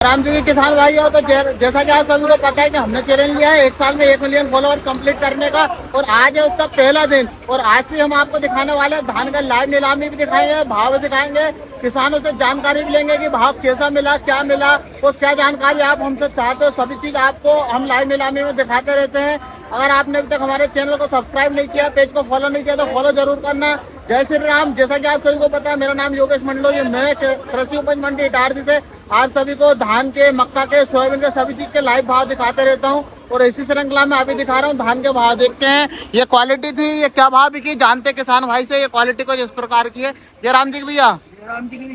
राम जी के किसान भाई हो तो जैसा कि आप सभी को पता है कि हमने चैलेंज लिया है 1 साल में 1 मिलियन फॉलोअर्स कंप्लीट करने का। और आज है उसका पहला दिन और आज से हम आपको दिखाने वाले हैं धान का लाइव नीलामी भी दिखाएंगे, भाव भी दिखाएंगे, किसानों से जानकारी भी लेंगे कि भाव कैसा मिला, क्या मिला और क्या जानकारी आप हमसे चाहते हो। सभी चीज आपको हम लाइव नीलामी में दिखाते रहते हैं। अगर आपने अभी तक हमारे चैनल को सब्सक्राइब नहीं किया, पेज को फॉलो नहीं किया तो फॉलो जरूर करना। जय श्री राम। जैसा कि आप सभी को पता है मेरा नाम योगेश मंडलोई, मैं कृषि उपज मंडी इटारसी से आप सभी को धान के, मक्का के, सोयाबीन के सभी चीज के लाइव भाव दिखाते रहता हूं। और इसी श्रृंखला में अभी दिखा रहा हूं धान के भाव। देखते हैं ये क्वालिटी थी, ये क्या भाव बिकी जानते किसान भाई से। ये क्वालिटी को जिस प्रकार की है। जय राम जी की भैया,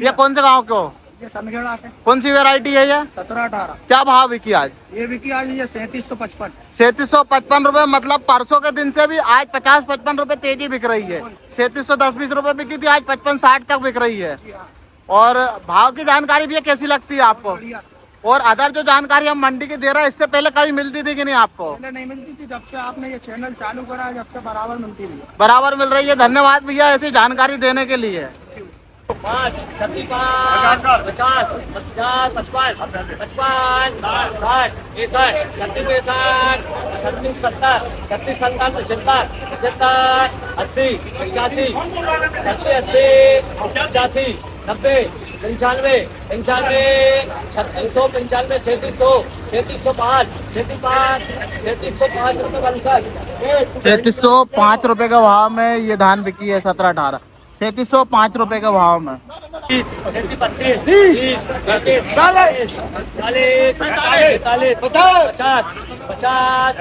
ये कौन से गाँव के हो? ये सनखेड़ा से। कौन सी वेरायटी है ये? 17-18। क्या भाव बिकी आज? ये बिकी आज ये 3755। 3755 रुपए, मतलब परसों के दिन से भी आज 50-55 रुपए तेजी बिक रही है। 3710-20 रुपए बिकी थी, आज 55-60 तक बिक रही है। और भाव की जानकारी भी कैसी लगती है आपको? और अदर जो जानकारी हम मंडी की दे रहे हैं इससे पहले कभी मिलती थी कि नहीं आपको? पहले नहीं मिलती थी, जब से आपने ये चैनल चालू करा है जब से बराबर मिलती है। बराबर मिल रही है। धन्यवाद भैया ऐसी जानकारी देने के लिए। 5, 36, 50, 50, 55, 55, 60, 61, 36, 65, 36, 70, 36, 70, 75, 75, 80, 85, 86, 80, 90, 95, 95, 3600, 95, 3700, 3705, 3705 रुपए बंसल। 3705 रुपए के भाव में ये धान बिकी है 17-18। 3705 रुपए के भाव में। 30, 25, 30, 35, 40, 45, 50, 50,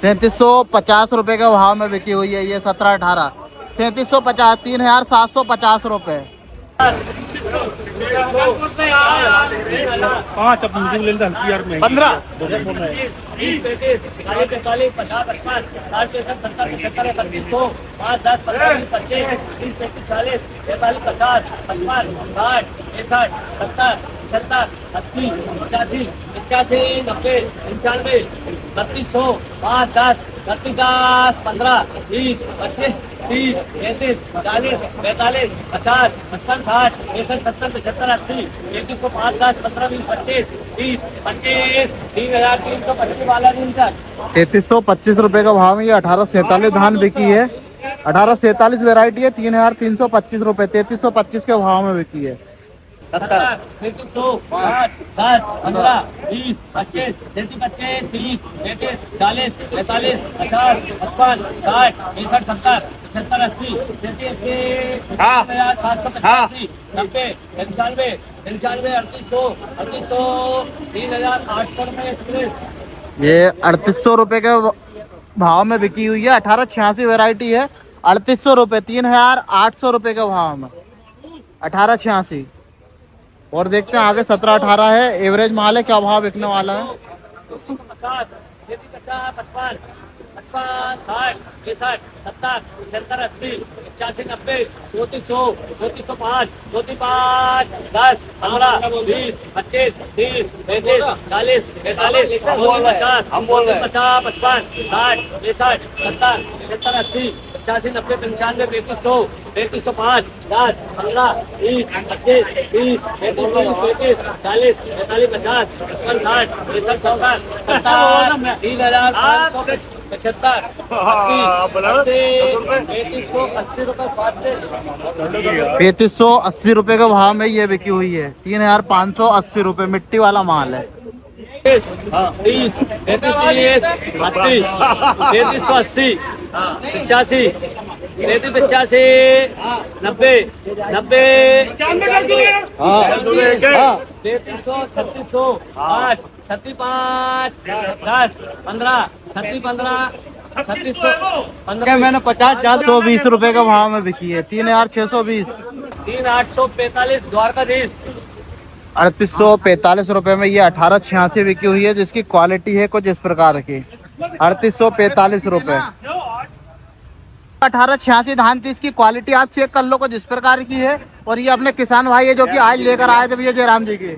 3750 रुपए के भाव में बिकी हुई है ये 17-18। 3750, 3750 रुपए। 5 अब मुझे ले लेता हल्की यार में 15, 30, 35, 40, 50, 55, 60, 65, 70, 75, 3100, 5, 10, 15, 25, 30, 35, 40, 45, 50, 55, 60, 61, 70, 75, 80, 85, 85, 90, 95, 3200, 5, 10, 10, 15, 20, 25, 30, 35, 40, 45, 50, 55, 60, 65, 70, 75, 80, 3105, 10, 15, 20, 25, 30, 25, 3325 वाला दिन तक। 3325 रुपए का भाव में ये 1847 धान बिकी है। 1847 वेरायटी है। 3325 रुपए 3325 के भाव में बिकी है। 70, 5, 10, 15, 20, 25, 25, 30, 35, 40, 45, 50, 55, 60, 65, 70, 75, 80, 87, 785, 90, 95, 3800, 3800 रुपए एक्सप्रेस। ये 3800 रुपए के भाव में बिकी हुई है। 1886 वेरायटी है। 3800 रुपए, 3800 रुपए के भाव में 1886। और देखते हैं आगे 17-18 है। एवरेज माल है, क्या भाव बिकने वाला है? 50, 50, 55, 55, 60, 65, 70, 75, 80, 85, 90, 3400, 3405, 3405, 10, 15, 20, 25, 30, 35, 40, 45, 50, 50, 55, 60, 65, 70, 75, 80, 85, 90, 95, 3300, 3305, 10, 15, 20, 25, 30, 35, 40, 45, 50, 60, 65, 70, 3575, 80, 3380 रुपए 3380 रुपए के भाव में ये बिकी हुई है। 3580 रुपए मिट्टी वाला माल है। 30, 33, 80, 3380, 85, 3385, 90, 90, 3300, 3600, 5, 35, 10, 15, 15, 3600, मैंने 50-120 रुपए के भाव में बिकी है। 3620। 3845 द्वारकाधीश। 3845 रुपए में ये 1886 बिकी हुई है, जिसकी क्वालिटी है कुछ इस प्रकार की। 3845 रुपए 1886 धान थी। इसकी क्वालिटी आप चेक कर लो कुछ इस प्रकार की है। और ये अपने किसान भाई है जो कि आज लेकर आए थे भैया जयराम जी के।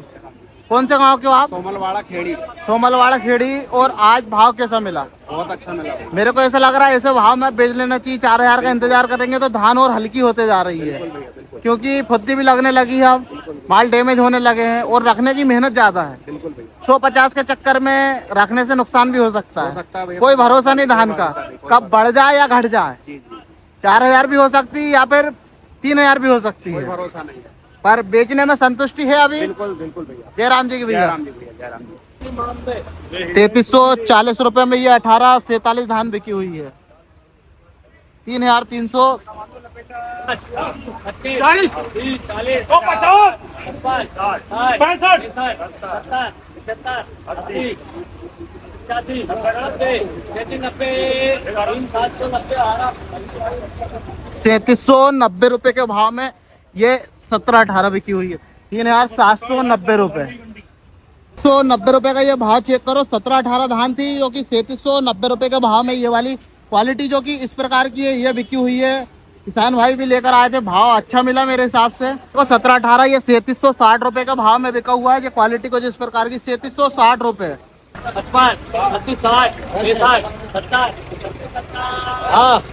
कौन से गांव के हो आप? सोमलवाड़ा खेड़ी। सोमलवाड़ा खेड़ी। और आज भाव कैसा मिला? बहुत अच्छा मिला। मेरे को ऐसा लग रहा है ऐसे भाव में बेच लेना चाहिए। 4000 का इंतजार करेंगे तो धान और हल्की होते जा रही है, क्योंकि फुद्दी भी लगने लगी है अब। माल डैमेज होने लगे हैं और रखने की मेहनत ज्यादा है। बिल्कुल भैया, 150 के चक्कर में रखने से नुकसान भी हो सकता हो है। सकता है भैया, कोई भरोसा नहीं धान कोई का, भरोसा नहीं, कोई कब बढ़ जाए या घट जाए। जी जी, 4000 भी हो सकती है या फिर 3000 भी हो सकती कोई है, भरोसा नहीं है। पर बेचने में संतुष्टि है अभी। बिल्कुल बिल्कुल भैया, जयराम जी की भैया जयराम जी भैया, जयराम जी। 3340 रुपए में ये 1847 धान बिकी हुई है। 3300 40 40 50 55 65 70 75 80 85 90 3790 रुपए के भाव में ये 17-18 बिकी हुई है। 3790 रुपए, 190 रुपए का ये भाव चेक करो। 17-18 धान थी जो कि 3790 रुपए के भाव में ये वाली क्वालिटी जो कि इस प्रकार की है ये बिकी हुई है। किसान भाई भी लेकर आए थे, भाव अच्छा मिला मेरे हिसाब से। तो 17-18 ये 3760 रुपए का भाव में बिका हुआ है। ये क्वालिटी को जिस प्रकार की 3760 रुपए। 55 36 60 65 70 हाँ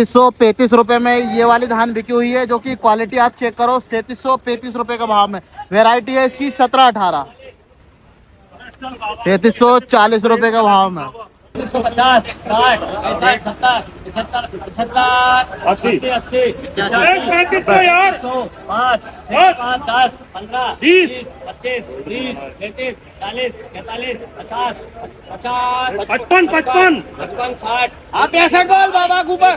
3735 रुपए में ये वाली धान बिकी हुई है जो कि क्वालिटी आप चेक करो। 3735 रुपए का भाव में वैरायटी है इसकी 17-18। 3740 रुपए का भाव में 50 60 65 70 75 75 80 85 5 10 15 20 25 30 33 40 45 50 50 55 60 आप 65 बोल बाबा ऊपर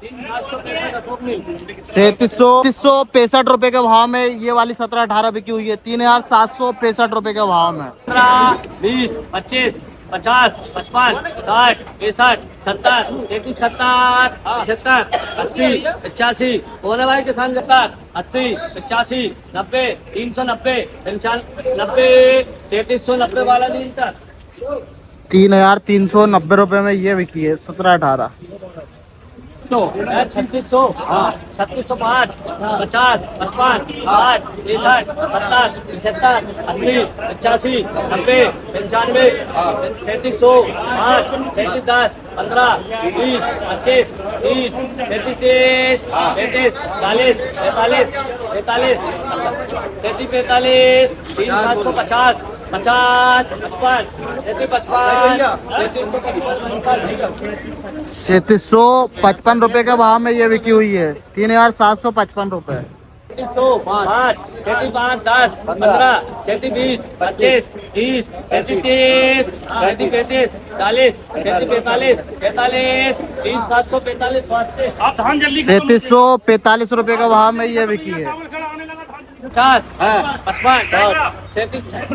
3765 रुपए के भाव में ये वाली 17-18 बिकी हुई है। 3765 रुपए के भाव में 20 25 50 55 60 65 70 33 70 75 80 85 बोले भाई किसान जता 80 85 90 390 95 3390 वाला नहीं था 3390 रुपए में ये बिकी है 17-18। 3600 3605 50 55 60 65 70 75 80 85 90 95 3700 5 37 10 15 20 25 30 33 40 45 45 45 3750 50 55 3755 रुपए के भाव में ये बिकी हुई है। 3755 रुपए। 5 5 10 15 20 25 30 33 35 40 45 45 3745 वास्ते आप धान जल्दी 3745 रुपए का भाव में ये बिकी है। 50 55 3660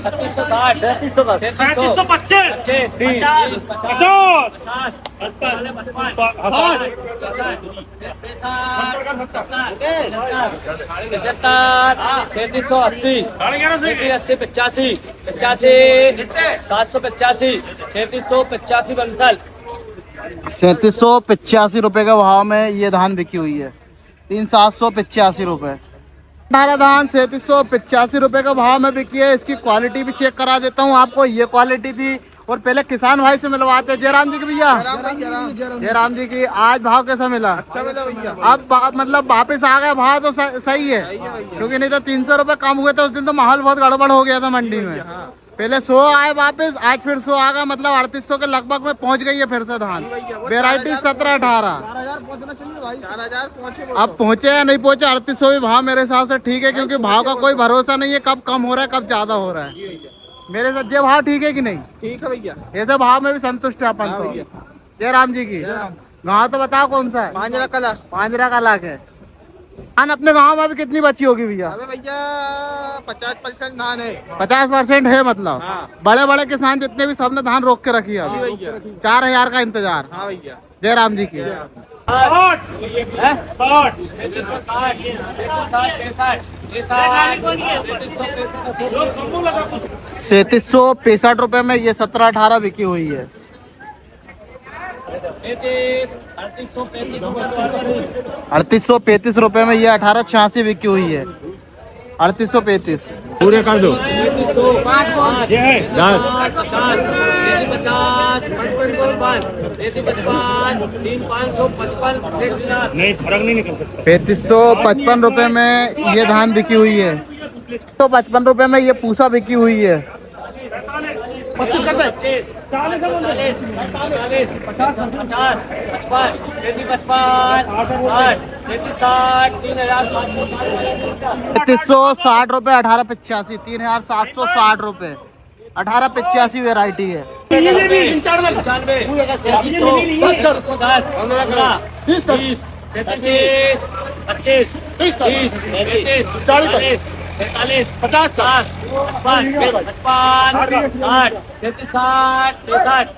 ₹3785 रुपए के भाव में ये धान बिकी हुई है। 3785 रुपए 18 धान 3785 रुपए का भाव में बिकी है। इसकी क्वालिटी भी चेक करा देता हूँ आपको। ये क्वालिटी थी और पहले किसान भाई से मिलवाते हैं। जयराम जी की भैया, जयराम जी की आज भाव कैसा मिला? अच्छा मिला भैया, अब मतलब वापस आ गया भाव तो सही है, क्योंकि नहीं तो 300 रुपए कम हुए थे उस दिन तो माहौल बहुत गड़बड़ हो गया था मंडी में। पहले 100 आए वापस, आज फिर 100 आ गया, मतलब 3800 के लगभग में पहुंच गई है फिर से धान। वेराइटी 17-18 पहुंचना चाहिए भाई, 4000 पहुंचे। अब पहुंचे या नहीं पहुंचे 3800 भी भाव मेरे हिसाब से ठीक है, क्योंकि भाव का कोई भरोसा नहीं है कब कम हो रहा है कब ज्यादा हो रहा है। मेरे साथ ये भाव ठीक है कि नहीं? ठीक है भैया, ऐसे भाव में भी संतुष्ट है अपन तो। जयराम जी की गाँव तो बताओ कौन सा है? मांजरा कला। मांजरा का लाख है। धान अपने गाँव में अभी कितनी बची होगी भैया? अबे भैया 50% धान है। 50% है मतलब। हाँ। बड़े बड़े किसान जितने भी सबने धान रोक के रखी है अभी। 4000 का इंतजार। हाँ भैया, जयराम जी की 3765 रुपए में ये 17-18 बिकी हुई है। 35 3835 रुपए में ये 1886 बिकी हुई है। 3835 पूरे कर दो। 35 ये है 10 50 नहीं, फर्क नहीं निकल सकता। 3555 रुपए में ये धान बिकी हुई है। तो 55 रुपए में ये पूसा बिकी हुई है। 25 कर दे 40 40 45 50 50 55 55 60 60 3760 3360 रुपए 1885 3760 रुपए 1885 वेराइटी है। 95 30 37 25 30 35 40 45 50 60 55 55 60 67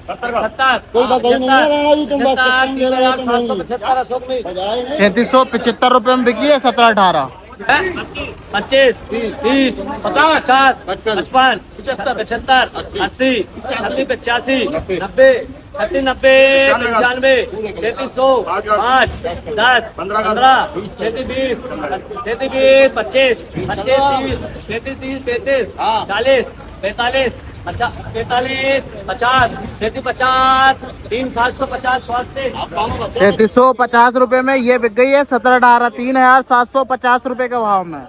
3775 रुपए में बिकी है। 1718 25 30 50 55 75 80 85 90 90 95 3600 5 10 15 36 20 25 25 30 35 40 45 50 50 50 3750 स्वास्थ्य 3750 रुपए में ये बिक गई है। 1718 3750 रुपए के भाव में।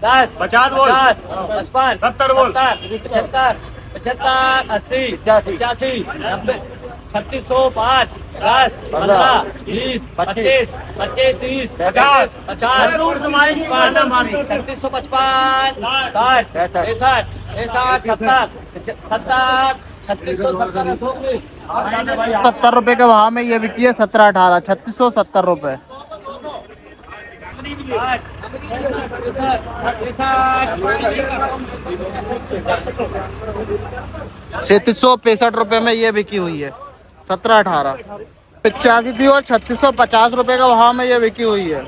10 50 बोल। 55 70 बोल। 75 80 85 90 3605 10 15 20 25 25 30 50 50 3655 60 67 3670 70 रुपए के भाव में ये बिकी है। 1718 3670 रुपए। 3765 रुपए में ये बिकी हुई है। 1718 85 थी और 3650 रुपए के भाव में ये बिकी हुई है।